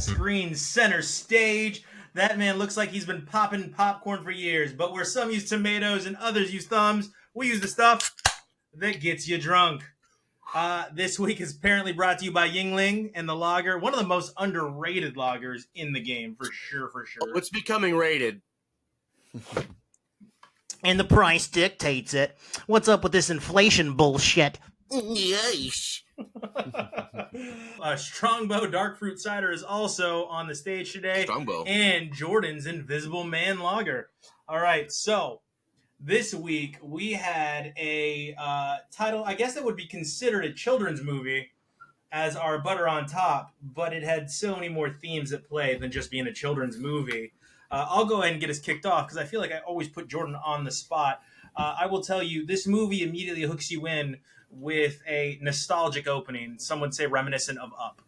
screen center stage. That man looks like he's been popping popcorn for years, but where some use tomatoes and others use thumbs, we use the stuff that gets you drunk. This week is apparently brought to you by Yingling and the lager, one of the most underrated lagers in the game, for sure. It's becoming rated. And the price dictates it. What's up with this inflation bullshit? Yes. Strongbow Dark Fruit Cider is also on the stage today. Strongbow. And Jordan's Invisible Man Lager. All right, so this week we had a title, I guess that would be considered a children's movie as our butter on top, but it had so many more themes at play than just being a children's movie. I'll go ahead and get us kicked off because I feel like I always put Jordan on the spot. I will tell you, this movie immediately hooks you in with a nostalgic opening. Some would say reminiscent of Up.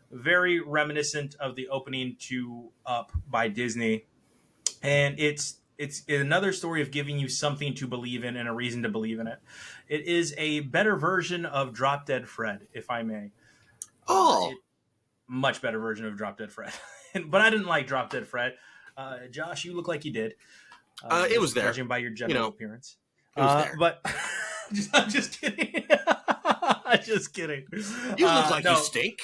Very reminiscent of the opening to Up by Disney. And it's another story of giving you something to believe in and a reason to believe in it. It is a better version of Drop Dead Fred, if I may. Much better version of Drop Dead Fred. But I didn't like Drop Dead Fred. Josh, you look like you did. It was there. Judging by your general appearance. It was there. But I'm just kidding. I'm just kidding. You look like you stink.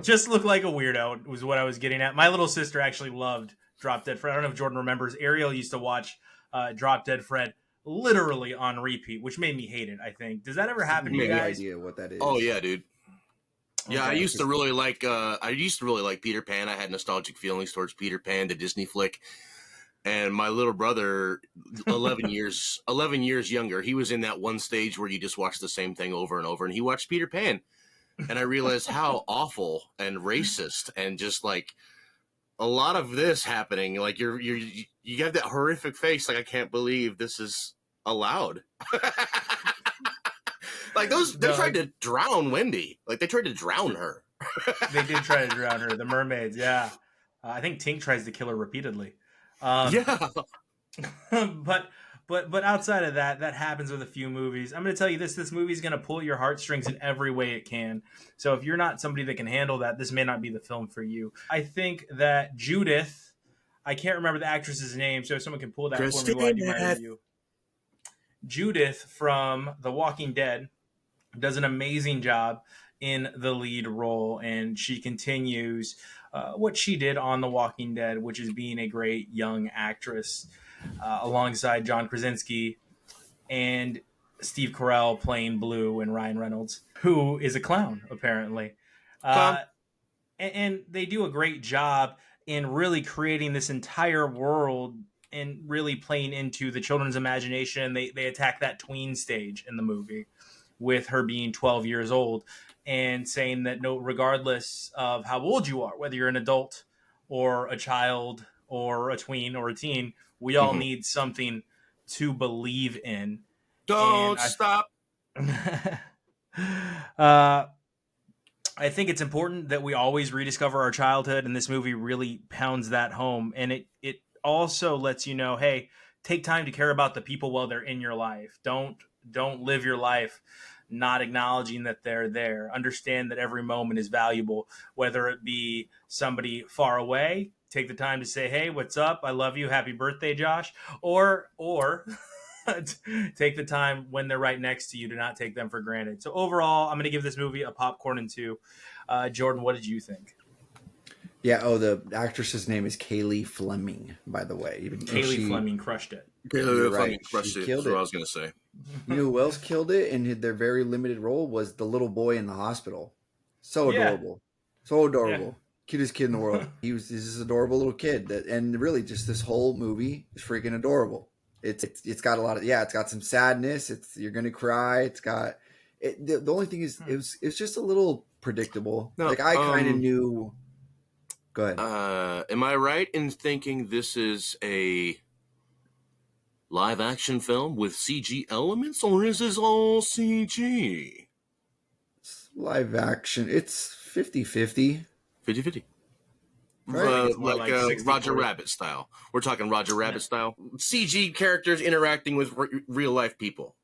Just look like a weirdo was what I was getting at. My little sister actually loved Drop Dead Fred. I don't know if Jordan remembers. Ariel used to watch Drop Dead Fred literally on repeat, which made me hate it, I think. Does that ever happen to you guys? Idea what that is. Oh, yeah, dude. Yeah, Okay. I used to really like Peter Pan. I had nostalgic feelings towards Peter Pan, the Disney flick. And my little brother, 11 years younger, he was in that one stage where you just watch the same thing over and over, and he watched Peter Pan. And I realized how awful and racist and just like a lot of this happening. Like you have that horrific face. Like, I can't believe this is allowed. Like they tried to drown Wendy. Like they tried to drown her. They did try to drown her. The mermaids, yeah. I think Tink tries to kill her repeatedly. Yeah. But outside of that happens with a few movies. I'm going to tell you this movie is going to pull at your heartstrings in every way it can. So if you're not somebody that can handle that, this may not be the film for you. I think that Judith, I can't remember the actress's name, so if someone can pull that for me while I do my review. Judith from The Walking Dead does an amazing job in the lead role, and she continues what she did on The Walking Dead, which is being a great young actress alongside John Krasinski and Steve Carell playing Blue and Ryan Reynolds, who is a clown, apparently. And they do a great job in really creating this entire world and really playing into the children's imagination. They attack that tween stage in the movie with her being 12 years old and saying that regardless of how old you are, whether you're an adult or a child or a tween or a teen, we all need something to believe in. Don't stop. I think it's important that we always rediscover our childhood, and this movie really pounds that home. And it also lets you know, hey, take time to care about the people while they're in your life. Don't live your life not acknowledging that they're there. Understand that every moment is valuable, whether it be somebody far away. Take the time to say, hey, what's up? I love you. Happy birthday, Josh. Or take the time when they're right next to you to not take them for granted. So overall, I'm going to give this movie a popcorn and 2. Jordan, what did you think? Yeah. Oh, the actress's name is Kaylee Fleming, by the way. Kaylee Fleming crushed it. Kaylee Right. Fleming crushed She it. killed That's what it. I was going to say. You know who else killed it in their very limited role was the little boy in the hospital. So adorable. So adorable. Yeah. Cutest kid in the world. This is adorable little kid and really just this whole movie is freaking adorable. It's got a lot of, it's got some sadness. You're going to cry. It's got the only thing is it's just a little predictable. No, like I kind of knew. Go ahead. Am I right in thinking this is a live action film with CG elements, or is this all CG? It's live action. It's 50-50. 50-50. Right. It's more Like like 60-40. Roger Rabbit style. We're talking Roger Rabbit style. CG characters interacting with real life people.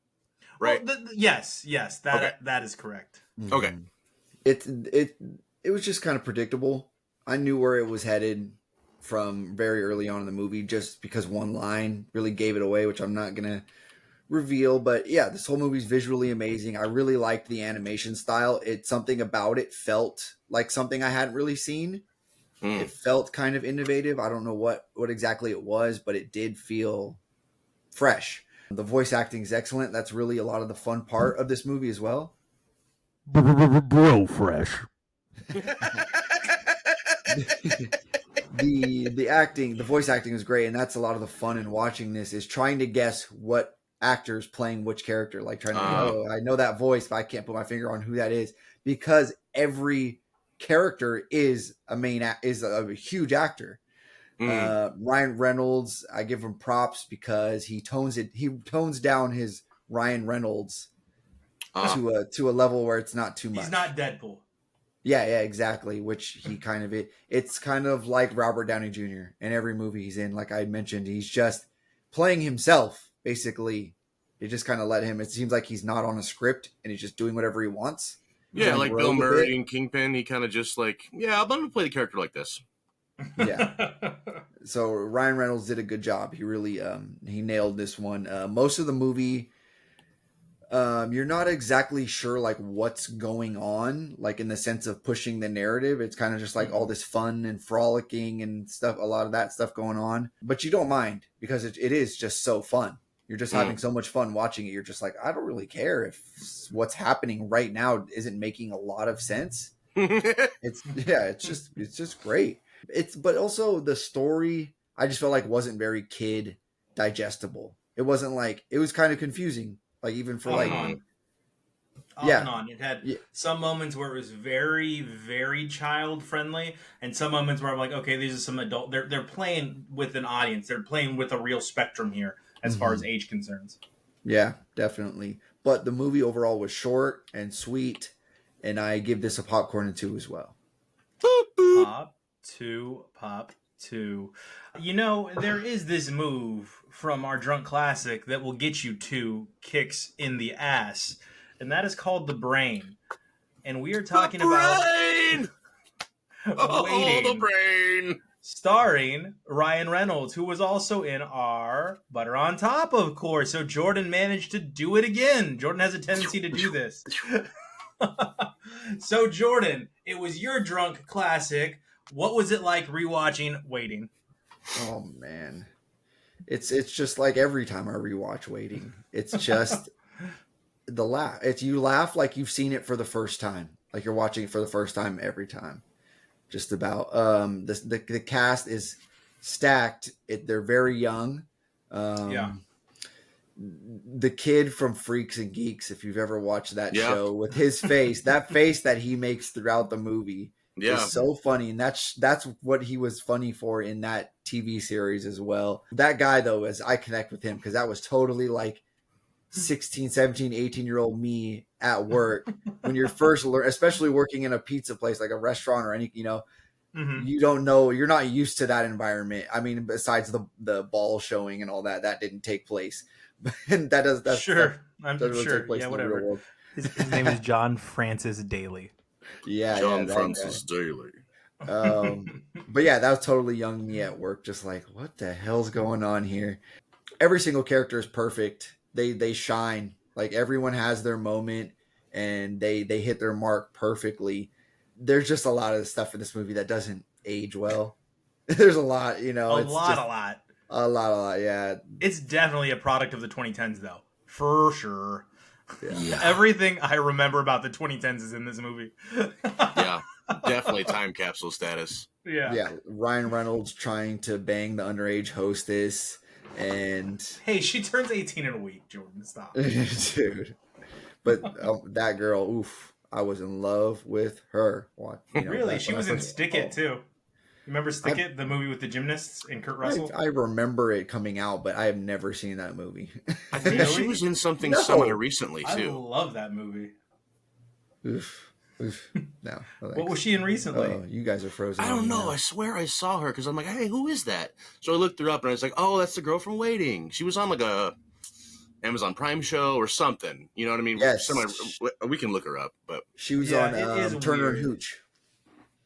Right? Well, yes, that is correct. Okay. It was just kind of predictable. I knew where it was headed from very early on in the movie, just because one line really gave it away, which I'm not gonna reveal. But yeah, this whole movie's visually amazing. I really liked the animation style. It's something about it felt like something I hadn't really seen. It felt kind of innovative. I don't know what exactly it was, but it did feel fresh. The voice acting is excellent. That's really a lot of the fun part of this movie as well. Bro fresh. The acting, the voice acting is great, and that's a lot of the fun in watching this, is trying to guess what actor's playing which character. Like trying to I know that voice, but I can't put my finger on who that is, because every character is a huge actor. Ryan Reynolds, I give him props because he tones down his Ryan Reynolds to a level where it's not too much. He's not Deadpool. Yeah, exactly. Which he kind of it's kind of like Robert Downey Jr. in every movie he's in. Like I mentioned, he's just playing himself. Basically, they just kind of let him. It seems like he's not on a script and he's just doing whatever he wants. Yeah, like Bill Murray in Kingpin. He kind of just like, I'm going to play the character like this. Yeah. So Ryan Reynolds did a good job. He really he nailed this one. Most of the movie, you're not exactly sure like what's going on, like in the sense of pushing the narrative. It's kind of just like all this fun and frolicking and stuff, a lot of that stuff going on. But you don't mind, because it is just so fun. You're just having so much fun watching it. You're just like, I don't really care if what's happening right now isn't making a lot of sense. It's just great. But also the story, I just felt like wasn't very kid digestible. It wasn't like, it was kind of confusing. Like even for off and on. It had some moments where it was very, very child friendly, and some moments where I'm like, okay, these are some adult. They're playing with an audience. They're playing with a real spectrum here as far as age concerns. Yeah, definitely. But the movie overall was short and sweet, and I give this a popcorn and 2 as well. Pop 2. You know, there is this move from our drunk classic that will get you 2 kicks in the ass, and that is called the brain. And we are talking about Waiting. The brain. Starring Ryan Reynolds, who was also in our Butter on Top, of course. So Jordan managed to do it again. Jordan has a tendency to do this. So Jordan, it was your drunk classic. What was it like rewatching Waiting? Oh man, it's just like every time I rewatch Waiting, it's just the laugh. It's you laugh like you've seen it for the first time, like you're watching it for the first time every time. Just about the cast is stacked. They're very young. The kid from Freaks and Geeks, if you've ever watched that show, with his face, that face that he makes throughout the movie is so funny. And that's what he was funny for in that TV series as well. That guy, though, I connect with him because that was totally like 16, 17, 18-year-old me at work when you're first especially working in a pizza place, like a restaurant or any, you don't know, you're not used to that environment. I mean, besides the ball showing and all that didn't take place. And that's sure. I'm sure. Take place Yeah, in whatever. The real world. His name is John Francis Daly. John Francis Daly. But yeah, that was totally young me at work, just like, what the hell's going on here? Every single character is perfect. They shine. Like everyone has their moment and they hit their mark perfectly. There's just a lot of stuff in this movie that doesn't age well. There's a lot, A lot, yeah. It's definitely a product of the 2010s, though, for sure. Yeah. Everything I remember about the 2010s is in this movie. Yeah, definitely time capsule status. Yeah. Ryan Reynolds trying to bang the underage hostess, and hey, she turns 18 in a week. Jordan, stop, dude. But that girl, oof, I was in love with her. Really, she was in Stick It too. Remember Stick It, the movie with the gymnasts and Kurt Russell? I remember it coming out, but I have never seen that movie. I think she was in something similar recently, too. I love that movie. Oof. No. What was she in recently? Oh, you guys are frozen. I don't know. I swear I saw her because I'm like, hey, who is that? So I looked her up and I was like, oh, that's the girl from Waiting. She was on like a Amazon Prime show or something. You know what I mean? Yes. We can look her up, but She was Yeah, on it is Turner and weird. Hooch.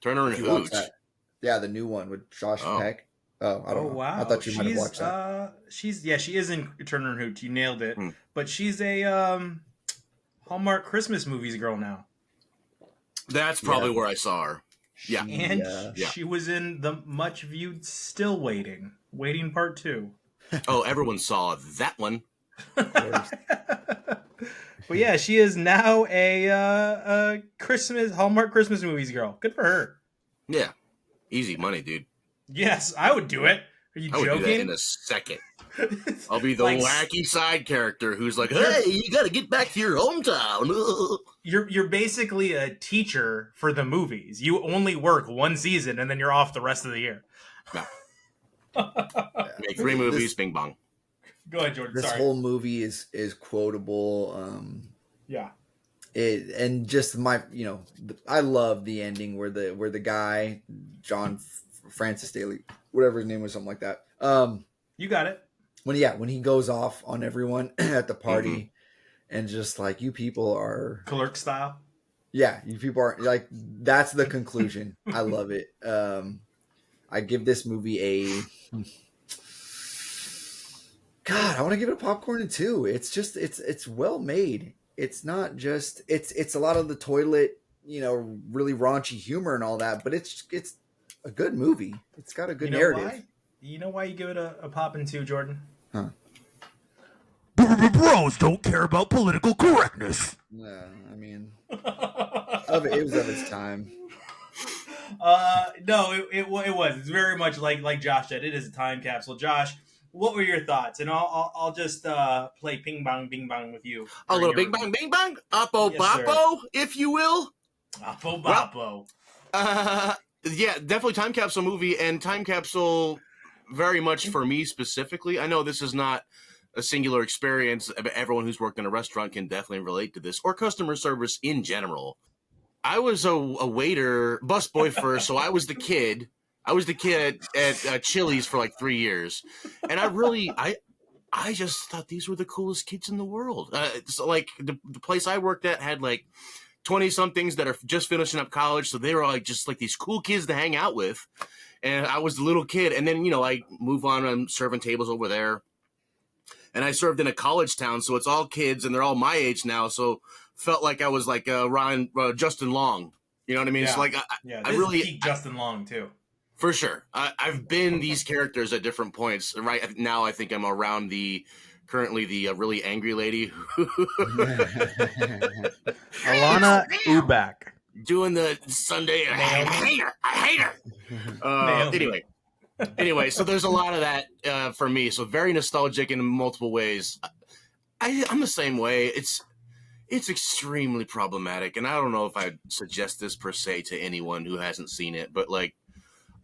Turner and If you watch Hooch. that. Yeah, the new one with Josh Oh. Peck. Oh, I don't know. Wow. I thought you might have watched that. She is in Turner and Hooch. You nailed it. Hmm. But she's a Hallmark Christmas movies girl now. That's probably where I saw her. Yeah. And Yeah. she was in the much viewed Still Waiting. Waiting Part 2. Oh, everyone saw that one. Of course. But yeah, she is now a Hallmark Christmas movies girl. Good for her. Yeah. Easy money, dude. Yes, I would do it. Are you I would do that joking? in a second. I'll be the Like, wacky side character who's like, hey, you got to get back to your hometown. You're basically a teacher for the movies. You only work one season and then you're off the rest of the year. No. Make 3 movies, bing bong. Go ahead, Jordan. This Sorry. whole movie is quotable. Yeah. And just I love the ending where the guy John Francis Daly, whatever his name was, something like that. You got it. When he goes off on everyone at the party, and just like, you people are Clerk style. Yeah, you people are like, that's the conclusion. I love it. I give this movie a God. I want to give it a popcorn and 2. It's just it's well made. It's not just it's a lot of the toilet, really raunchy humor and all that, but it's a good movie. It's got a good narrative. Why? You know why you give it a pop and 2, Jordan? Huh? Bros don't care about political correctness. Yeah, I mean, it was of its time. No, it was. It's very much like Josh said. It is a time capsule. Josh, what were your thoughts? And I'll just play ping pong with you. A little bing bang, oppo Yes, boppo, if you will. Oppo boppo. Yeah, definitely time capsule movie, and time capsule very much for me specifically. I know this is not a singular experience. Everyone who's worked in a restaurant can definitely relate to this, or customer service in general. I was a waiter, busboy first, so I was the kid. I was the kid at Chili's for like 3 years, and I just thought these were the coolest kids in the world. So like the place I worked at had like 20-somethings that are just finishing up college, so they were like just like these cool kids to hang out with, and I was the little kid. And then I move on. I'm serving tables over there, and I served in a college town, so it's all kids, and they're all my age now. So felt like I was like Justin Long. You know what I mean? Yeah. So like Yeah, I this really is peak Justin Long too. For sure. I've been these characters at different points. Right now, I think I'm around currently the really angry lady. Alana Ubach. Doing the Sunday. I hate her. Anyway, so there's a lot of that for me. So very nostalgic in multiple ways. I'm the same way. It's extremely problematic, and I don't know if I'd suggest this per se to anyone who hasn't seen it, but like,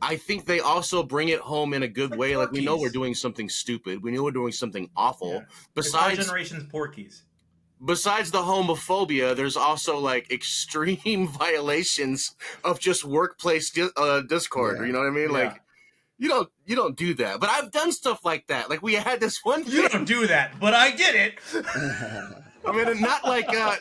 I think they also bring it home in a good way. Like, we know we're doing something stupid. We know we're doing something awful. Yeah. Besides our generation's Porkies. Besides the homophobia, there's also like extreme violations of just workplace discord. Yeah. You know what I mean? Yeah. Like, you don't do that. But I've done stuff like that. Like, we had this one thing. You don't do that, but I did it. I mean, not like that.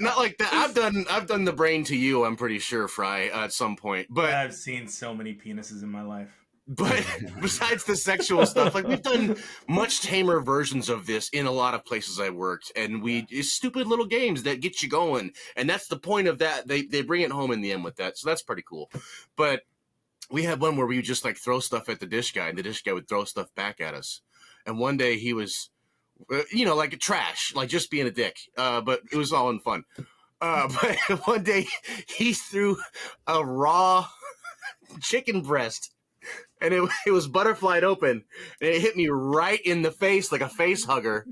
I've done the brain to you. I'm pretty sure, Fry, at some point. But I've seen so many penises in my life. But besides the sexual stuff, like, we've done much tamer versions of this in a lot of places I worked, and it's stupid little games that get you going, and that's the point of that. They bring it home in the end with that, so that's pretty cool. But we had one where we would just like throw stuff at the dish guy, and the dish guy would throw stuff back at us. And one day he was, like trash, like just being a dick, but it was all in fun. But one day he threw a raw chicken breast, and it was butterflied open, and it hit me right in the face like a face hugger.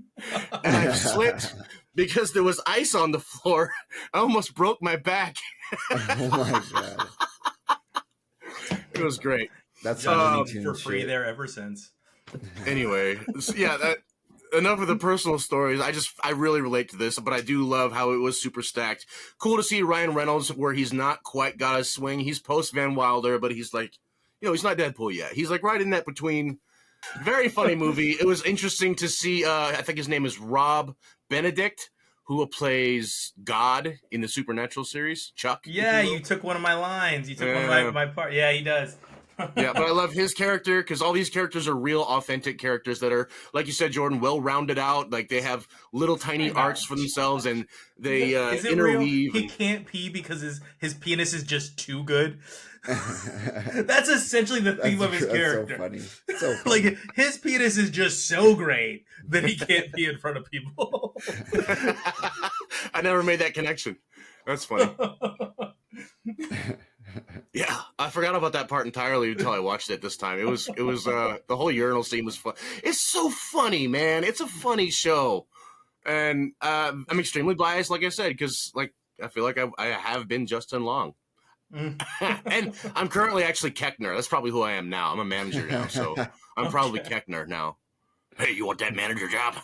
And I slipped because there was ice on the floor. I almost broke my back. Oh my God. It was great. That's for free there ever since. Anyway, so yeah, enough of the personal stories. I really relate to this, but I do love how it was super stacked. Cool to see Ryan Reynolds where he's not quite got his swing. He's post Van Wilder, but he's like, he's not Deadpool yet. He's like right in that between Very funny movie. It was interesting to see. I think his name is Rob Benedict, who plays God in the Supernatural series. Chuck. Yeah, you took one of my lines. You took one of my part. Yeah, he does. Yeah, but I love his character because all these characters are real, authentic characters that are, like you said, Jordan, well rounded out. Like they have little tiny arcs for themselves, and they Is it interweave. real? He can't pee because his penis is just too good. That's essentially the theme of his character. So funny. So funny. Like his penis is just so great that he can't pee in front of people. I never made that connection. That's funny. Yeah, I forgot about that part entirely until I watched it this time. It was the whole urinal scene was fun. It's so funny, man. It's a funny show, and I'm extremely biased, like I said, because like I feel like I have been Justin Long, and I'm currently actually Keckner. That's probably who I am now. I'm a manager now, so I'm probably Keckner now. Hey, you want that manager job?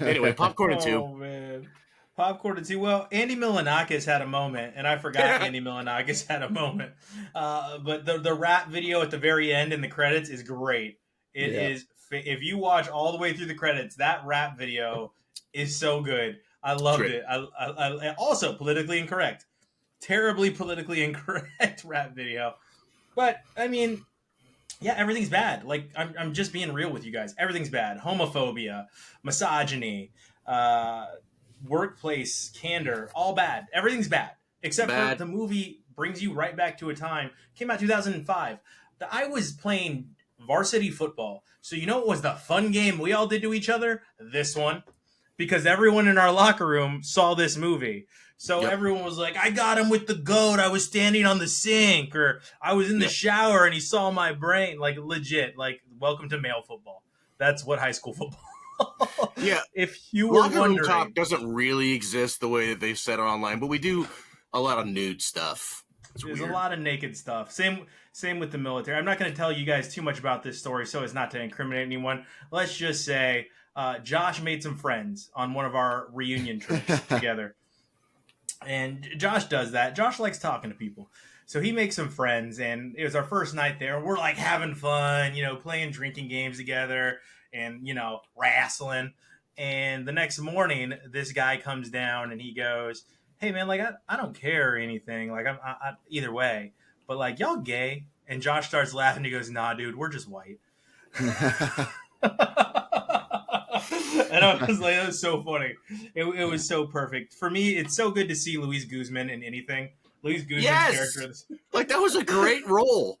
Anyway, Popcorn and 2. Oh man. Popcorn and 2. Well, Andy Milonakis had a moment, and I forgot Andy Milonakis had a moment. But the rap video at the very end in the credits is great. It is. If you watch all the way through the credits, that rap video is so good. I loved it. I also politically incorrect, terribly politically incorrect rap video. But I mean, yeah, everything's bad. Like I'm just being real with you guys. Everything's bad. Homophobia, misogyny. Workplace candor, all bad. Everything's bad except for the movie brings you right back to a time. Came out 2005. I was playing varsity football, so you know what was the fun game we all did to each other? This one, because everyone in our locker room saw this movie. So everyone was like, "I got him with the goat. I was standing on the sink, or I was in the shower and he saw my brain." Like legit. Like welcome to male football. That's what high school football. Yeah, if you were locker wondering, room talk doesn't really exist the way that they've said it online, but we do a lot of nude stuff. There's a lot of naked stuff. Same with the military. I'm not going to tell you guys too much about this story so as not to incriminate anyone. Let's just say Josh made some friends on one of our reunion trips together. And Josh does that. Josh likes talking to people. So he makes some friends, and it was our first night there. We're like having fun, playing drinking games together and, wrestling. And the next morning, this guy comes down and he goes, "Hey, man, like, I don't care or anything. Like, I either way. But, like, y'all gay?" And Josh starts laughing. He goes, "Nah, dude, we're just white." And I was like, that was so funny. It was so perfect. For me, it's so good to see Luis Guzman in anything. Luis Guzman's character. Like, that was a great role.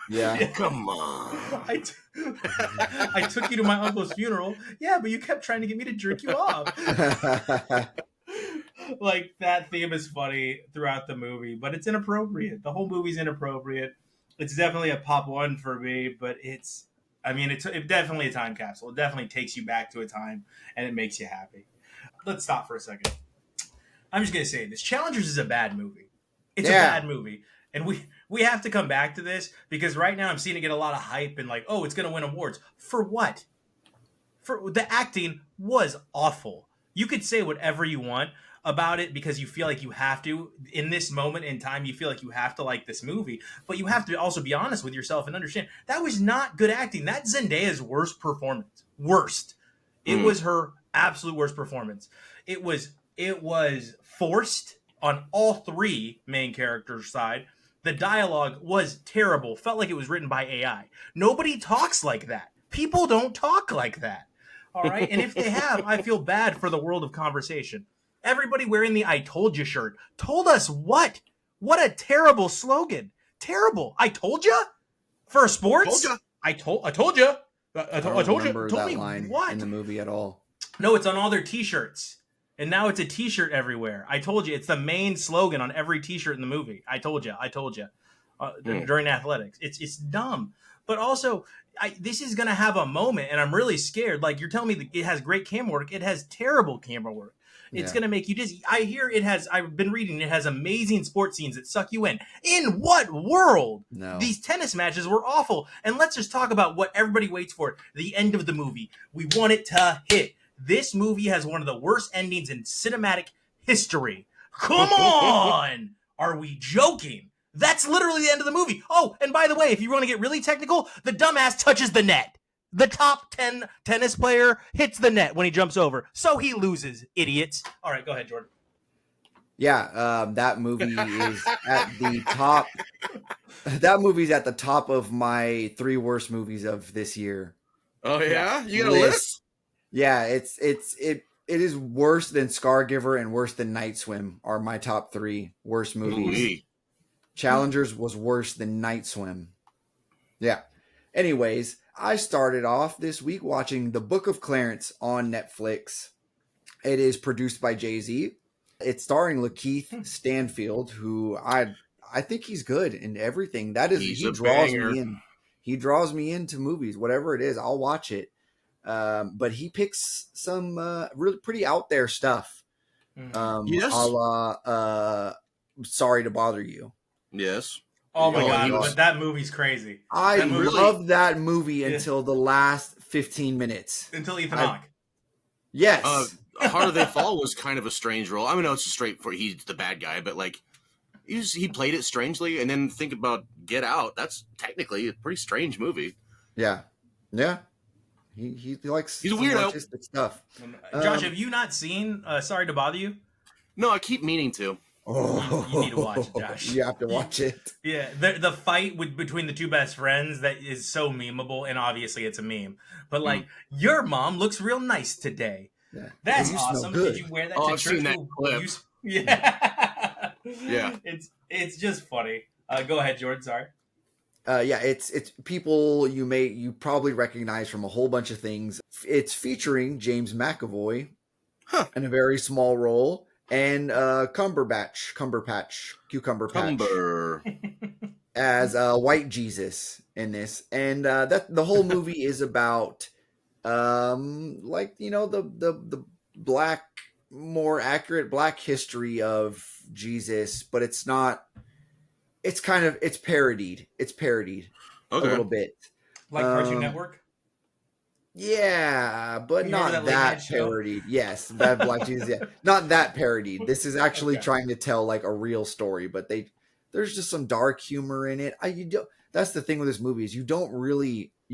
Yeah. Come on. I took you to my uncle's funeral. Yeah, but you kept trying to get me to jerk you off. Like, that theme is funny throughout the movie, but it's inappropriate. The whole movie's inappropriate. It's definitely a pop one for me, but it's definitely a time capsule. It definitely takes you back to a time, and it makes you happy. Let's stop for a second. I'm just going to say this. Challengers is a bad movie. It's a bad movie. And we have to come back to this because right now I'm seeing it get a lot of hype and like, oh, it's going to win awards. For what? For the acting was awful. You could say whatever you want about it because you feel like you have to. In this moment in time, you feel like you have to like this movie. But you have to also be honest with yourself and understand that was not good acting. That's Zendaya's worst performance. Worst. It was her absolute worst performance. It was forced on all three main characters' side. The dialogue was terrible. Felt like it was written by AI. Nobody talks like that. People don't talk like that. All right? And if they have, I feel bad for the world of conversation. Everybody wearing the "I told you" shirt told us what? What a terrible slogan. Terrible. I told you? For sports? I told you. I told you. Remember Told that me line what? in the movie at all. No, it's on all their t-shirts. And now it's a t-shirt everywhere. I told you. It's the main slogan on every t-shirt in the movie. I told you. I told you. During athletics. It's dumb. But also, this is going to have a moment, and I'm really scared. Like, you're telling me that it has great camera work. It has terrible camera work. It's going to make you dizzy. I hear it has, I've been reading, it has amazing sports scenes that suck you in. In what world? No. These tennis matches were awful. And let's just talk about what everybody waits for. The end of the movie. We want it to hit. This movie has one of the worst endings in cinematic history. Come on! Are we joking? That's literally the end of the movie. Oh, and by the way, if you want to get really technical, the dumbass touches the net. The top 10 tennis player hits the net when he jumps over. So he loses, idiots. All right, go ahead, Jordan. Yeah, that movie is at the top. That movie's at the top of my 3 worst movies of this year. Oh yeah, you got a list? Yeah, it is worse than Scargiver and worse than Night Swim are my top 3 worst movies. Ooh-wee. Challengers was worse than Night Swim. Yeah. Anyways, I started off this week watching The Book of Clarence on Netflix. It is produced by Jay-Z. It's starring Lakeith Stanfield, who I think he's good in everything. He draws me in. He draws me into movies, whatever it is, I'll watch it. But he picks some really pretty out there stuff. Yes. A la Sorry to Bother You. Yes. Oh my God, but that movie's crazy. I love that movie until the last 15 minutes. Until Ethan Hawke. Yes. Harder They Fall was kind of a strange role. I mean, no, it's he's the bad guy, but like he played it strangely. And then think about Get Out. That's technically a pretty strange movie. Yeah. Yeah. He likes he's a weirdo. Artistic stuff. Josh, have you not seen Sorry to Bother You? No, I keep meaning to. Oh, you need to watch it, Josh. You have to watch it. Yeah, the fight between the two best friends that is so memeable, and obviously it's a meme. But like, your mom looks real nice today. Yeah. That's awesome. Did you wear that to I've church? seen that clip. Yeah, yeah. It's just funny. Go ahead, Jordan. Sorry. Yeah, it's people you probably recognize from a whole bunch of things. It's featuring James McAvoy in a very small role. And Cucumber Patch as White Jesus in this, and that the whole movie is about the black, more accurate black history of Jesus, but it's not. It's parodied. It's parodied a little bit, like Cartoon Network. Yeah, but not that parodied. Yes, that Black Jesus. Yeah, not that parodied. This is actually trying to tell like a real story, but there's just some dark humor in it. That's the thing with this movie is you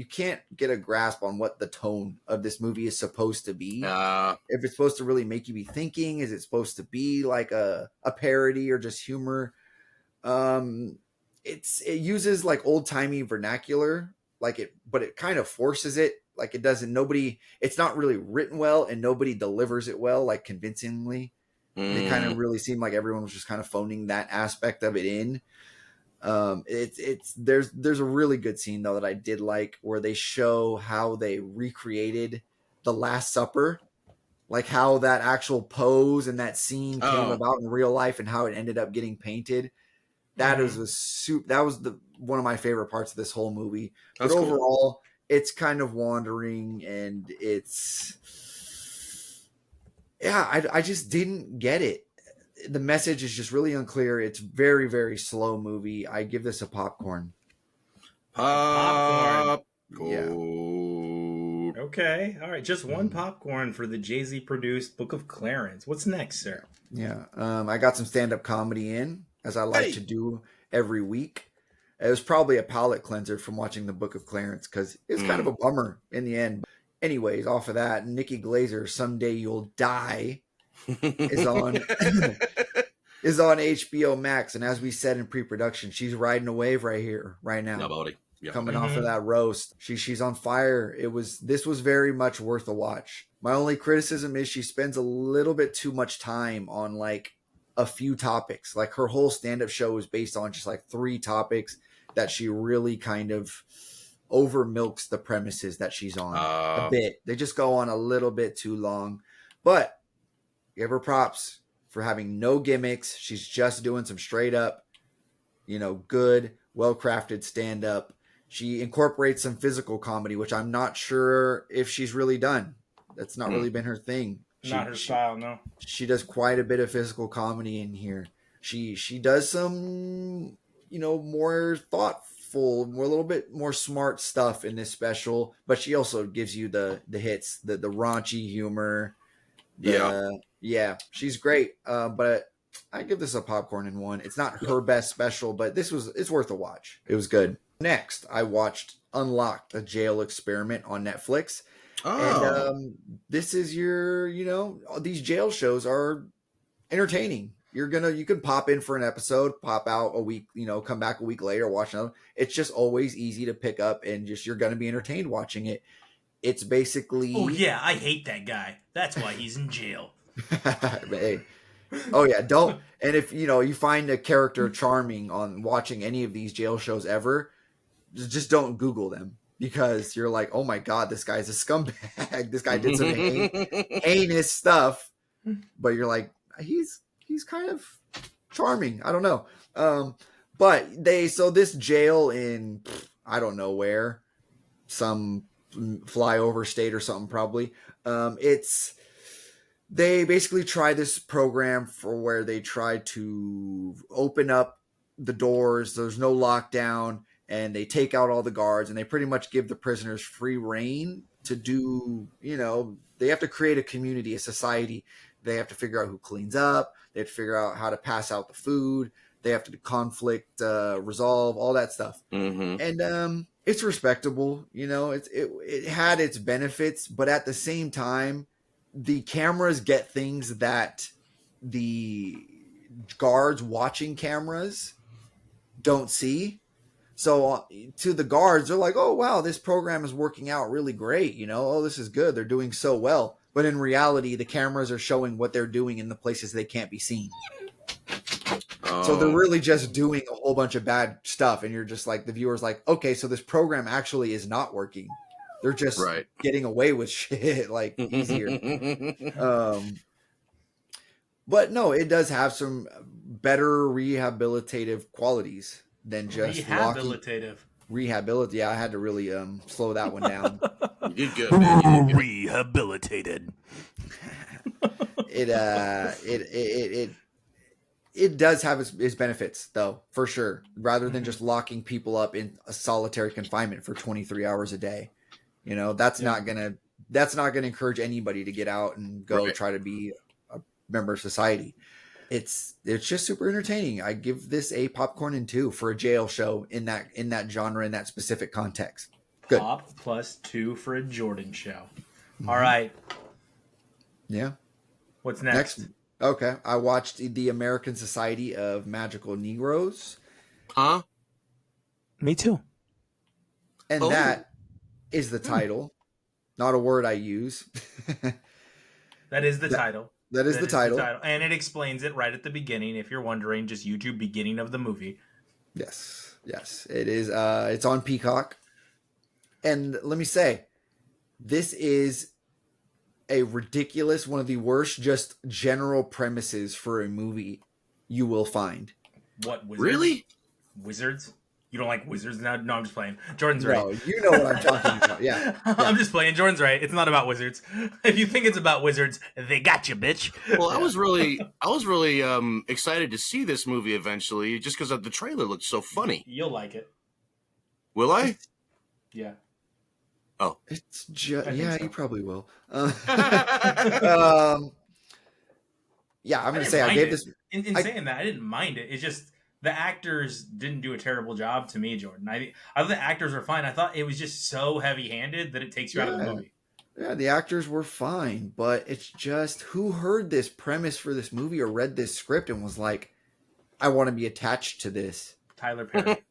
can't get a grasp on what the tone of this movie is supposed to be. If it's supposed to really make you be thinking, is it supposed to be like a parody or just humor? It uses like old timey vernacular, but it kind of forces it. Like it doesn't. It's not really written well, and nobody delivers it well, like convincingly. It kind of really seemed like everyone was just kind of phoning that aspect of it in. There's a really good scene though that I did like where they show how they recreated the Last Supper, like how that actual pose and that scene came about in real life and how it ended up getting painted. That was one of my favorite parts of this whole movie. But overall, it's kind of wandering, and I just didn't get it. The message is just really unclear. It's very, very slow movie. I give this a popcorn. Popcorn. Yeah. Okay. All right. Just one popcorn for the Jay-Z produced Book of Clarence. What's next, sir? Yeah. I got some stand-up comedy in, as I like to do every week. It was probably a palate cleanser from watching the Book of Clarence because it's kind of a bummer in the end. Anyways, off of that, Nikki Glazer, Someday You'll Die is on HBO Max. And as we said in pre-production, she's riding a wave right now. Coming off of that roast. She's on fire. This was very much worth a watch. My only criticism is she spends a little bit too much time on like a few topics. Like her whole stand-up show is based on just like 3 topics that she really kind of over milks the premises that she's on a bit. They just go on a little bit too long, but give her props for having no gimmicks. She's just doing some straight up, good, well-crafted stand-up. She incorporates some physical comedy, which I'm not sure if she's really done. That's not really been her thing. Not her style, no. She does quite a bit of physical comedy in here. She does some, more thoughtful, a little bit more smart stuff in this special, but she also gives you the hits, the raunchy humor. Yeah, she's great. But I give this a popcorn in one. It's not her best special, but it's worth a watch. It was good. Next, I watched Unlocked, a jail experiment on Netflix. Oh. And this is these jail shows are entertaining. You can pop in for an episode, pop out a week, come back a week later, watch another. It's just always easy to pick up, and you're gonna be entertained watching it. It's basically, oh yeah, I hate that guy. That's why he's in jail. hey. Oh yeah, don't. And if you find a character charming on watching any of these jail shows ever, just don't Google them, because you're like, oh my god, this guy's a scumbag. This guy did some heinous stuff, but you're like, he's kind of charming. I don't know. But this jail in, I don't know where, some flyover state or something probably. They basically try this program for where they try to open up the doors. There's no lockdown, and they take out all the guards, and they pretty much give the prisoners free reign to do, they have to create a community, a society. They have to figure out who cleans up. They have to figure out how to pass out the food. They have to conflict resolve, all that stuff. Mm-hmm. And it's respectable. It had its benefits, but at the same time, the cameras get things that the guards watching cameras don't see. So to the guards, they're like, oh, wow, this program is working out really great. Oh, this is good. They're doing so well. But in reality, the cameras are showing what they're doing in the places they can't be seen. So they're really just doing a whole bunch of bad stuff. And you're just like, the viewer's like, okay, so this program actually is not working. They're just getting away with shit like easier. But no, it does have some better rehabilitative qualities than just rehabilitative. Yeah, I had to really slow that one down. You did good, man. You did good. Rehabilitated. It does have its benefits, though, for sure. Rather than just locking people up in a solitary confinement for 23 hours a day, that's not gonna encourage anybody to get out and go try to be a member of society. It's just super entertaining. I give this a popcorn and 2 for a jail show in that genre, in that specific context. Good. Pop plus 2 for a Jordan show. All right. Yeah. What's next? Okay. I watched the American Society of Magical Negroes. Huh? Me too. And that is the title. Not a word I use. That is the title. That is the title. And it explains it right at the beginning. If you're wondering, just YouTube beginning of the movie. Yes. It is. It's on Peacock. And let me say, this is a ridiculous, one of the worst just general premises for a movie you will find. What, wizards? Really? Wizards? You don't like wizards now? No, I'm just playing. Jordan's right. No, you know what I'm talking about. Yeah. I'm just playing. Jordan's right. It's not about wizards. If you think it's about wizards, they got you, bitch. Well, I was really excited to see this movie eventually, just because the trailer looked so funny. You'll like it. Will I? Yeah. Oh, it's just so. You probably will. Yeah, I'm gonna say I gave this. In saying that, I didn't mind it. It's just the actors didn't do a terrible job to me, Jordan. I thought the actors were fine. I thought it was just so heavy-handed that it takes you out of the movie. Yeah, the actors were fine, but it's just, who heard this premise for this movie or read this script and was like, I want to be attached to this? Tyler Perry.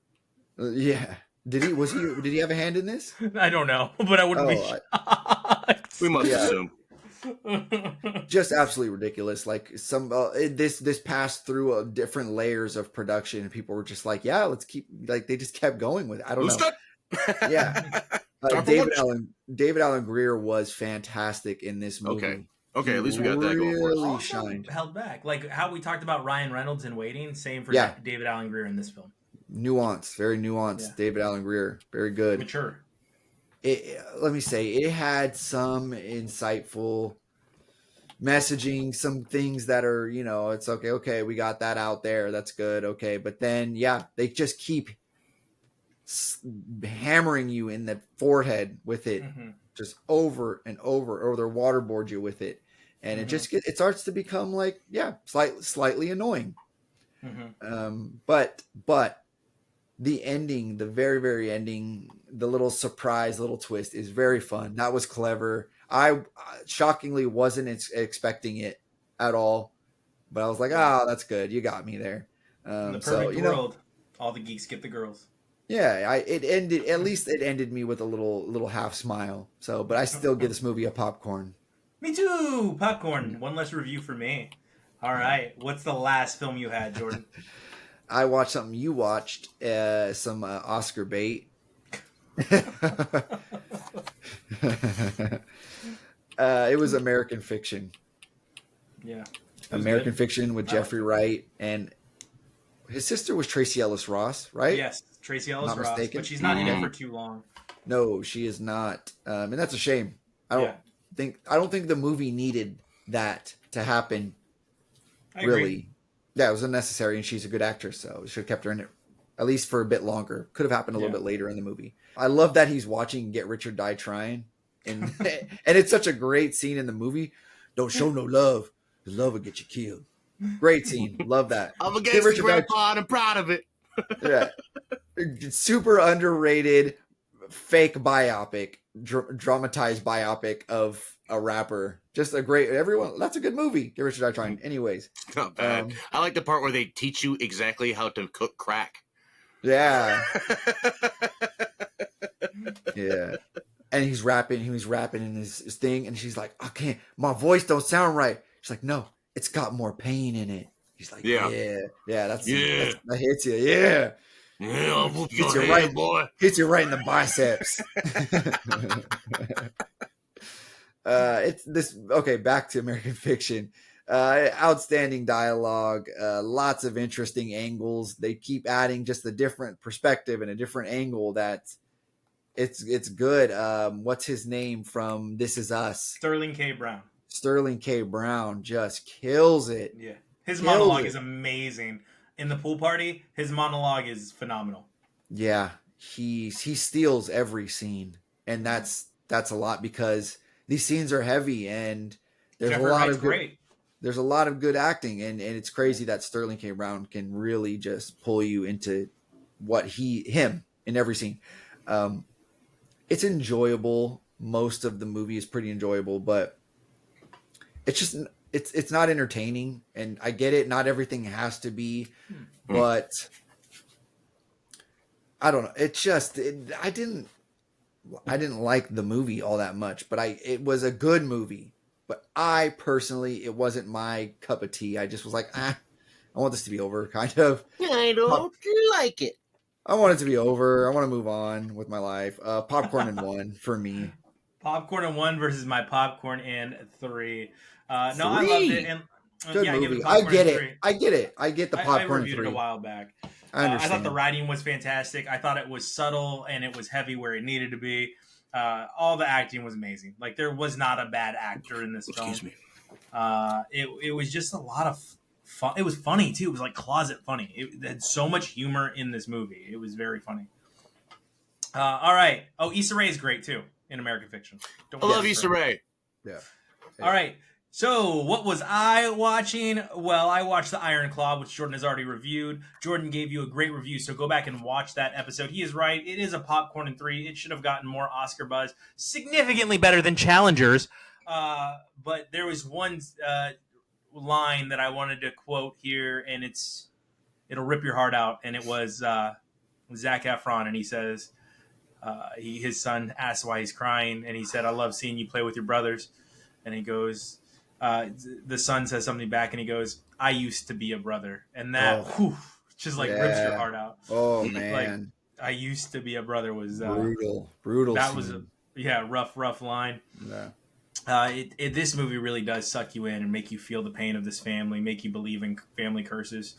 Yeah. Did he have a hand in this? I don't know, but I wouldn't be shocked. We must assume. Just absolutely ridiculous. Like this passed through different layers of production, and people were just like, "Yeah, let's keep." Like they just kept going with it. I don't know. Yeah, David Allen Greer was fantastic in this movie. Okay, at least we got that going for us. Really shined. Held back, like how we talked about Ryan Reynolds in Waiting. Same for David Allen Greer in this film. Very nuanced. Yeah. David Allen Greer, very good. Mature. Let me say, it had some insightful messaging, some things that are, it's okay, we got that out there, that's good, okay. But then, they just keep hammering you in the forehead with it, just over and over, or they waterboard you with it. and it starts to become like slightly annoying. But the ending, the very, very ending, the little surprise, little twist is very fun. That was clever. I shockingly wasn't expecting it at all, but I was like, that's good. You got me there. In the perfect world, all the geeks get the girls. Yeah, it ended me with a little half smile. So, but I still give this movie a popcorn. Me too, popcorn. One less review for me. All right, what's the last film you had, Jordan? I watched something you watched, some Oscar bait. It was American Fiction. Yeah. American Fiction with Jeffrey Wright, and his sister was Tracy Ellis Ross, right? Yes, Tracy Ellis Not Ross, mistaken. but she's not in it for too long. No, she is not, and that's a shame. I don't think the movie needed that to happen. I agree. Really, yeah, it was unnecessary, and she's a good actress, so should have kept her in it at least for a bit longer. Could have happened a little bit later in the movie. I love that he's watching Get Rich or Die Trying, and and it's such a great scene in the movie. Don't show no love, because love will get you killed. Great scene, love that. I'm against the grandpa, and I'm proud of it. Yeah, super underrated, fake biopic, dramatized biopic of a rapper. Just a great that's a good movie. Get Rich or Die Trying. Anyways, not bad. I like the part where they teach you exactly how to cook crack. Yeah. Yeah. And he's rapping. He was rapping in his thing, and she's like, "I can't. My voice don't sound right." She's like, "No, it's got more pain in it." He's like, "Yeah, that hits you, yeah." Yeah, I'll whoop your Hits you head, right, boy. Hits you right in the biceps. It's this. Okay, back to American Fiction. Outstanding dialogue, lots of interesting angles. They keep adding just a different perspective and a different angle. That it's good. What's his name from This Is Us? Sterling K. Brown. Sterling K. Brown just kills it. Yeah, his monologue is amazing. In the pool party, his monologue is phenomenal. Yeah, he steals every scene, and that's a lot because these scenes are heavy, and there's Jeffrey a lot Wright's of good, great. There's a lot of good acting, and it's crazy that Sterling K. Brown can really just pull you into him in every scene. It's enjoyable. Most of the movie is pretty enjoyable, but it's just it's not entertaining, and I get it. Not everything has to be, but I don't know. It's just I didn't like the movie all that much, but it was a good movie. But I personally, it wasn't my cup of tea. I just was like, I want this to be over, kind of. I don't like it. I want it to be over. I want to move on with my life. Popcorn and 1 for me. Popcorn and 1 versus my popcorn and 3. No, 3? I loved it. And good movie. I get it. I get the popcorn. I reviewed 3. it a while back. I understand. I thought the writing was fantastic. I thought it was subtle and it was heavy where it needed to be. All the acting was amazing. Like, there was not a bad actor in this film. Excuse me. It was just a lot of fun. It was funny too. It was like closet funny. It had so much humor in this movie. It was very funny. All right. Oh, Issa Rae is great too in American Fiction. I love Issa Rae. Yeah. All right. So, what was I watching? Well, I watched The Iron Claw, which Jordan has already reviewed. Jordan gave you a great review, so go back and watch that episode. He is right. It is a popcorn and 3. It should have gotten more Oscar buzz. Significantly better than Challengers. But there was one line that I wanted to quote here, and it'll rip your heart out. And it was Zac Efron, and he says, his son asks why he's crying, and he said, "I love seeing you play with your brothers." And he goes, the son says something back, and he goes, "I used to be a brother," and that just like rips your heart out. Oh man, like, "I used to be a brother" was brutal. That scene. was a rough line. Yeah. This movie really does suck you in and make you feel the pain of this family, make you believe in family curses.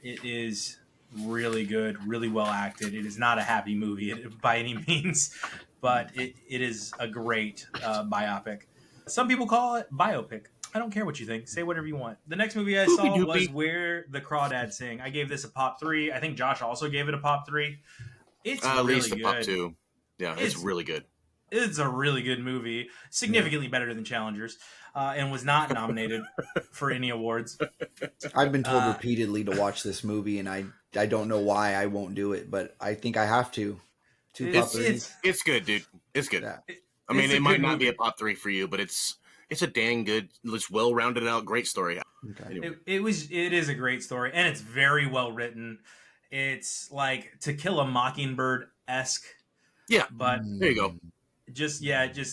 It is really good, really well acted. It is not a happy movie by any means, but it is a great biopic. Some people call it biopic. I don't care what you think. Say whatever you want. The next movie I saw was Where the Crawdads Sing. I gave this a pop 3. I think Josh also gave it a pop 3. It's at really least a good. pop 2. Yeah, it's really good. It's a really good movie, significantly better than Challengers, and was not nominated for any awards. I've been told Uh, repeatedly to watch this movie, and I don't know why I won't do it, but I think I have to. Two pop it's threes. It's good, dude. It's good. Yeah. I mean, it's a it might good not be movie. a pop 3 for you, but it's a dang good, just well rounded out, great story. Okay. Anyway. It is a great story, and it's very well written. It's like To Kill a Mockingbird esque, Yeah, but there you go. just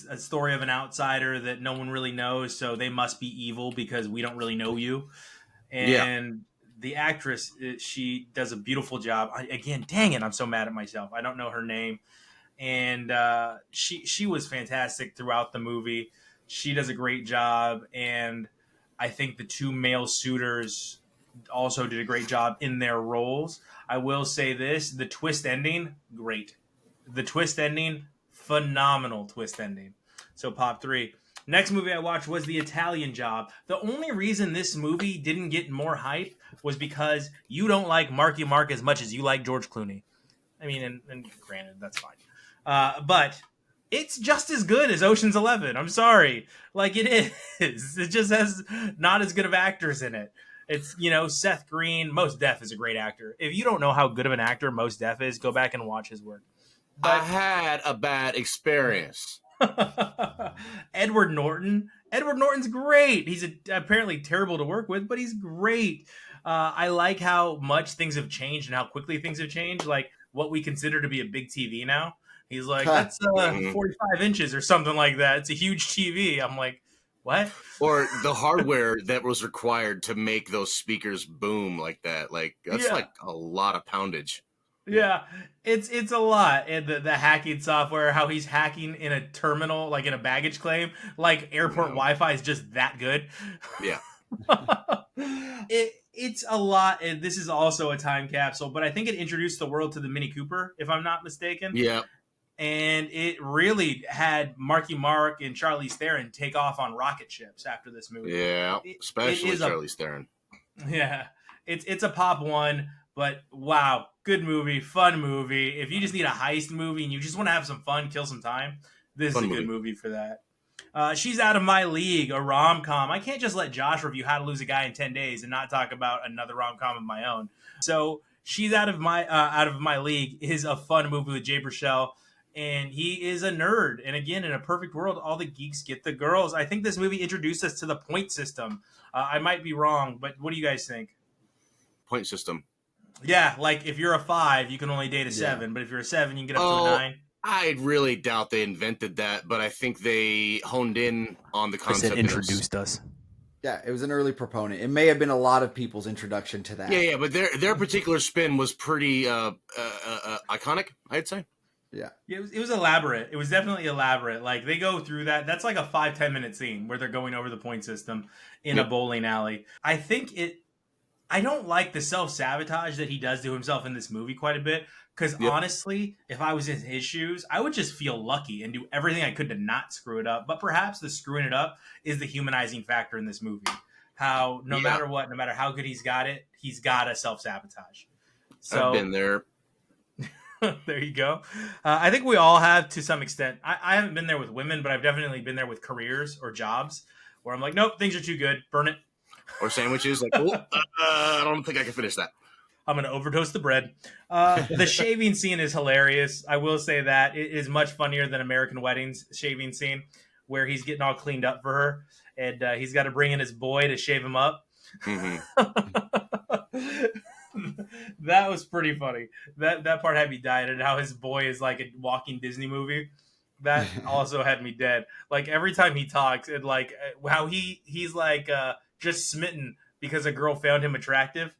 a story of an outsider that no one really knows, so they must be evil because we don't really know you. And the actress, she does a beautiful job. Again, dang it, I'm so mad at myself. I don't know her name, and she was fantastic throughout the movie. She does a great job, and I think the two male suitors also did a great job in their roles. I will say this: the twist ending, great. The twist ending, phenomenal twist ending. So pop 3. Next movie I watched was The Italian Job. The only reason this movie didn't get more hype was because you don't like Marky Mark as much as you like George Clooney. I mean, and granted, that's fine. But it's just as good as Ocean's 11. I'm sorry. Like, it is. It just has not as good of actors in it. It's, Seth Green. Mos Def is a great actor. If you don't know how good of an actor Mos Def is, go back and watch his work. I had a bad experience. Edward Norton. Edward Norton's great. He's apparently terrible to work with, but he's great. I like how much things have changed and how quickly things have changed. Like what we consider to be a big TV now. He's like, that's 45 inches or something like that. It's a huge TV. I'm like, what? Or the hardware that was required to make those speakers boom like that. Like, that's like a lot of poundage. Yeah, it's a lot. And the hacking software, how he's hacking in a terminal, like in a baggage claim, like airport Wi-Fi is just that good. Yeah. It's a lot. And this is also a time capsule, but I think it introduced the world to the Mini Cooper, if I'm not mistaken. Yeah. And it really had Marky Mark and Charlize Theron take off on rocket ships after this movie. Yeah, especially Charlize Theron. Yeah, it's a pop 1. But wow, good movie, fun movie. If you just need a heist movie and you just want to have some fun, kill some time, this is a good movie for that. She's Out of My League, a rom-com. I can't just let Josh review How to Lose a Guy in 10 Days and not talk about another rom-com of my own. So She's Out of My League is a fun movie with Jay Baruchel, and he is a nerd. And again, in a perfect world, all the geeks get the girls. I think this movie introduced us to the point system. I might be wrong, but what do you guys think? Point system. Yeah, like if you're a 5, you can only date a 7, but if you're a 7, you can get up to a 9. I really doubt they invented that, but I think they honed in on the concept. Introduced us. Yeah, it was an early proponent. It may have been a lot of people's introduction to that. Yeah, but their particular spin was pretty iconic, I'd say. Yeah. It was elaborate. It was definitely elaborate. Like they go through that. That's like a 5-10 minute scene where they're going over the point system in a bowling alley. I don't like the self-sabotage that he does to himself in this movie quite a bit. Because honestly, if I was in his shoes, I would just feel lucky and do everything I could to not screw it up. But perhaps the screwing it up is the humanizing factor in this movie. How no matter what, no matter how good he's got a self-sabotage. So I've been there. there you go. I think we all have to some extent. I haven't been there with women, but I've definitely been there with careers or jobs where I'm like, nope, things are too good. Burn it. Or sandwiches. Like, I don't think I can finish that. I'm going to overdose the bread. The shaving scene is hilarious. I will say that. It is much funnier than American Wedding's shaving scene where he's getting all cleaned up for her. And he's got to bring in his boy to shave him up. Mm-hmm. That was pretty funny. That part had me dying, and how his boy is like a walking Disney movie. That also had me dead. Like every time he talks, and like how he's like just smitten because a girl found him attractive,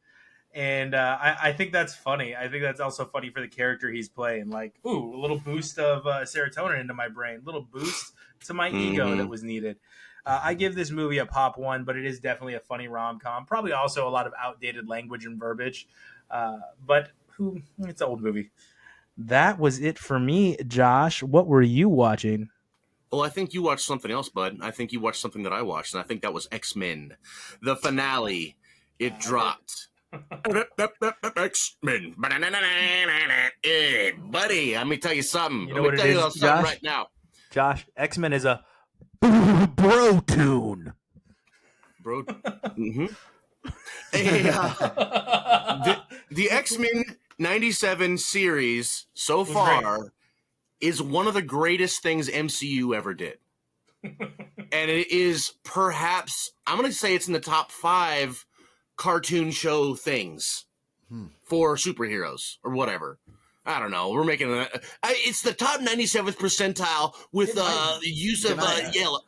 and I think that's funny. I think that's also funny for the character he's playing. Like, ooh, a little boost of serotonin into my brain, a little boost to my ego that was needed. I give this movie a pop 1, but it is definitely a funny rom-com. Probably also a lot of outdated language and verbiage. But it's an old movie. That was it for me, Josh. What were you watching? Well, I think you watched something else, bud. I think you watched something that I watched, and I think that was X-Men. The finale. It dropped. X-Men. Hey, buddy, let me tell you something. You know what it is, Josh? Right now. Josh, X-Men is a Bro tune. Bro. Mm-hmm. The X-Men 97 series so far is one of the greatest things MCU ever did. And it is perhaps, I'm going to say it's in the top 5 cartoon show things for superheroes or whatever. I don't know. We're making it's the top 97th percentile with the use of yellow.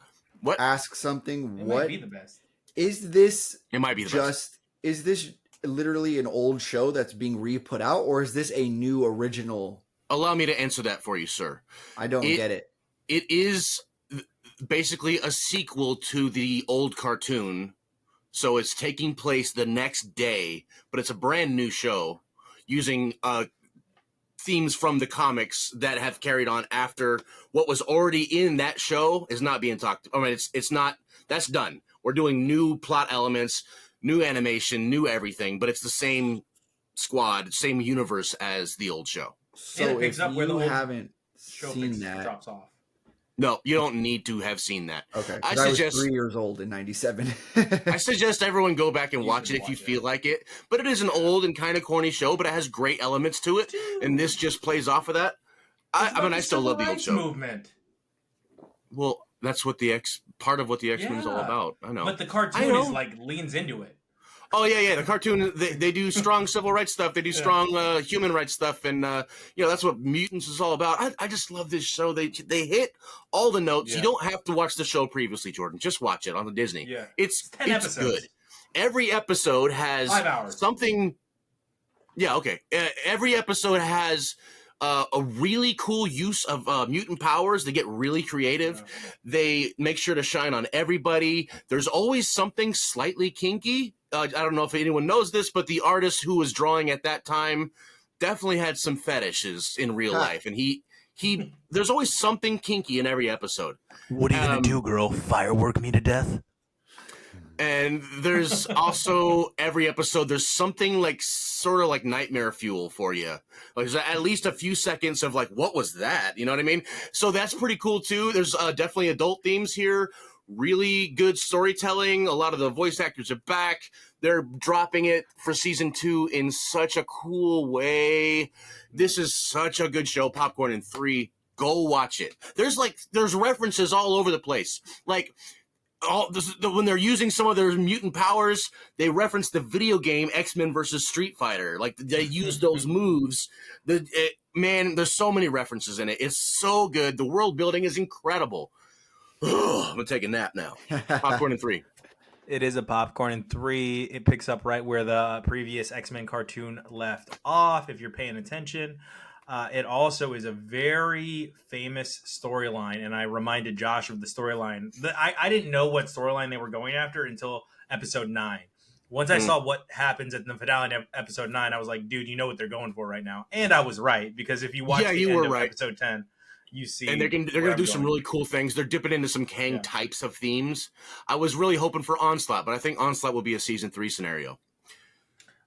What? Ask something. It What might be the best. is this? It might be the best. Is this literally an old show that's being re-put out, or is this a new original? Allow me to answer that for you, sir. I don't get it. It is basically a sequel to the old cartoon. So it's taking place the next day, but it's a brand new show using themes from the comics that have carried on after what was already in that show is not being talked. I mean, it's not, that's done. We're doing new plot elements, new animation, new everything, but it's the same squad, same universe as the old show. So if you haven't seen that, drops off. No, you don't need to have seen that. Okay, I was suggest 3 years old in '97. I suggest everyone go back and watch it if you feel like it. But it is an old and kind of corny show, but it has great elements to it, and this just plays off of that. I mean, I still love the old show. Movement. Well, that's what part of what the X-Men is all about. I know, but the cartoon is leans into it. Oh yeah. The cartoon they do strong civil rights stuff. They do strong human rights stuff, and that's what Mutants is all about. I just love this show. They hit all the notes. You don't have to watch the show previously, Jordan. Just watch it on the Disney. Yeah, it's 10 episodes. Good. Every episode has 5 hours. Something. Yeah. Okay. Every episode has a really cool use of mutant powers. They get really creative. Yeah. They make sure to shine on everybody. There's always something slightly kinky. I don't know if anyone knows this, but the artist who was drawing at that time definitely had some fetishes in real life, and he there's always something kinky in every episode. What are you gonna do, girl? Firework me to death? And there's also every episode there's something like sort of like nightmare fuel for you. Like there's at least a few seconds of like, what was that? You know what I mean? So that's pretty cool too. There's definitely adult themes here. Really good storytelling. A lot of the voice actors are back. They're dropping it for season 2 in such a cool way. This is such a good show. Popcorn in 3. Go watch it. There's references all over the place. Like when they're using some of their mutant powers, they reference the video game X-Men versus Street Fighter. Like they use those moves. Man, there's so many references in it. It's so good. The world building is incredible. I'm gonna take a nap now. Popcorn in 3. It is a popcorn in 3. It picks up right where the previous X-Men cartoon left off, if you're paying attention. It also is a very famous storyline, and I reminded Josh of the storyline. I didn't know what storyline they were going after until episode 9. Once I saw what happens at the finale of episode 9, I was like, dude, you know what they're going for right now. And I was right, because if you watch the end of episode 10, you see, and they're gonna do some really cool things. They're dipping into some Kang types of themes. I was really hoping for Onslaught, but I think Onslaught will be a season 3 scenario.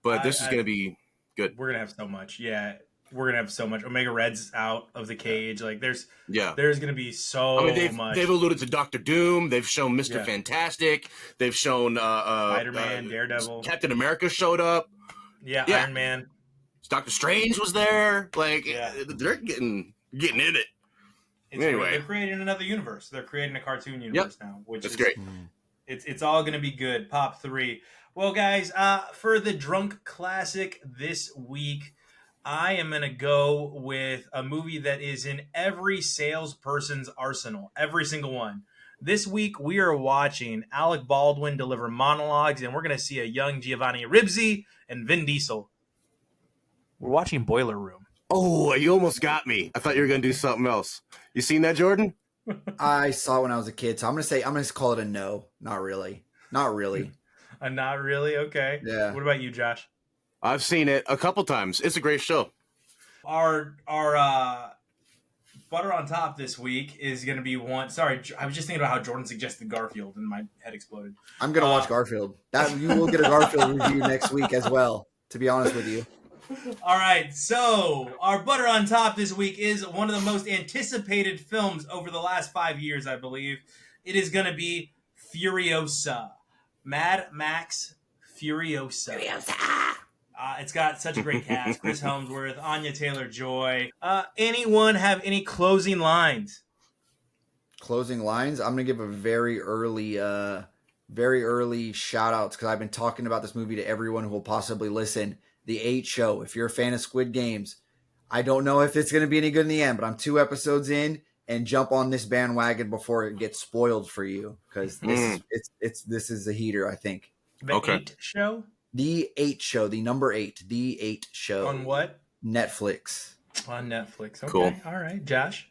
But this is gonna be good. We're gonna have so much. Yeah, we're gonna have so much. Omega Red's out of the cage. Like there's gonna be so much. They've alluded to Doctor Doom. They've shown Mr. Fantastic. They've shown Spider-Man, Daredevil, Captain America showed up. Yeah, Iron Man. Doctor Strange was there. Like they're getting in it. Anyway, they're creating another universe. They're creating a cartoon universe now, which is great. It's all going to be good. Pop 3. Well, guys, for the Drunk Classic this week, I am going to go with a movie that is in every salesperson's arsenal, every single one. This week, we are watching Alec Baldwin deliver monologues, and we're going to see a young Giovanni Ribisi and Vin Diesel. We're watching Boiler Room. Oh, you almost got me. I thought you were going to do something else. You seen that, Jordan? I saw it when I was a kid, so I'm gonna call it a no. Not really. Not really. Not really? Okay. Yeah. What about you, Josh? I've seen it a couple times. It's a great show. Our butter on top this week is going to be one. Sorry, I was just thinking about how Jordan suggested Garfield, and my head exploded. I'm gonna watch Garfield. You will get a Garfield review next week as well. To be honest with you. All right, so our butter on top this week is one of the most anticipated films over the last 5 years, I believe. It is going to be Furiosa. Mad Max Furiosa. It's got such a great cast. Chris Helmsworth, Anya Taylor-Joy. Anyone have any closing lines? Closing lines. I'm gonna give a very early shout outs because I've been talking about this movie to everyone who will possibly listen. The 8 Show. If you're a fan of Squid Games, I don't know if it's gonna be any good in the end, but I'm 2 episodes in, and jump on this bandwagon before it gets spoiled for you because this is a heater. I think. The 8 Show. The 8 Show. The number 8. The 8 Show. On what? Netflix. On Netflix. Okay. Cool. All right, Josh.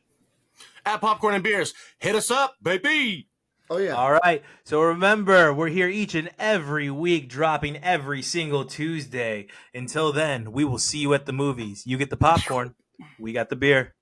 At Popcorn and Beers, hit us up, baby. Oh, yeah. All right. So remember, we're here each and every week, dropping every single Tuesday. Until then, we will see you at the movies. You get the popcorn. We got the beer.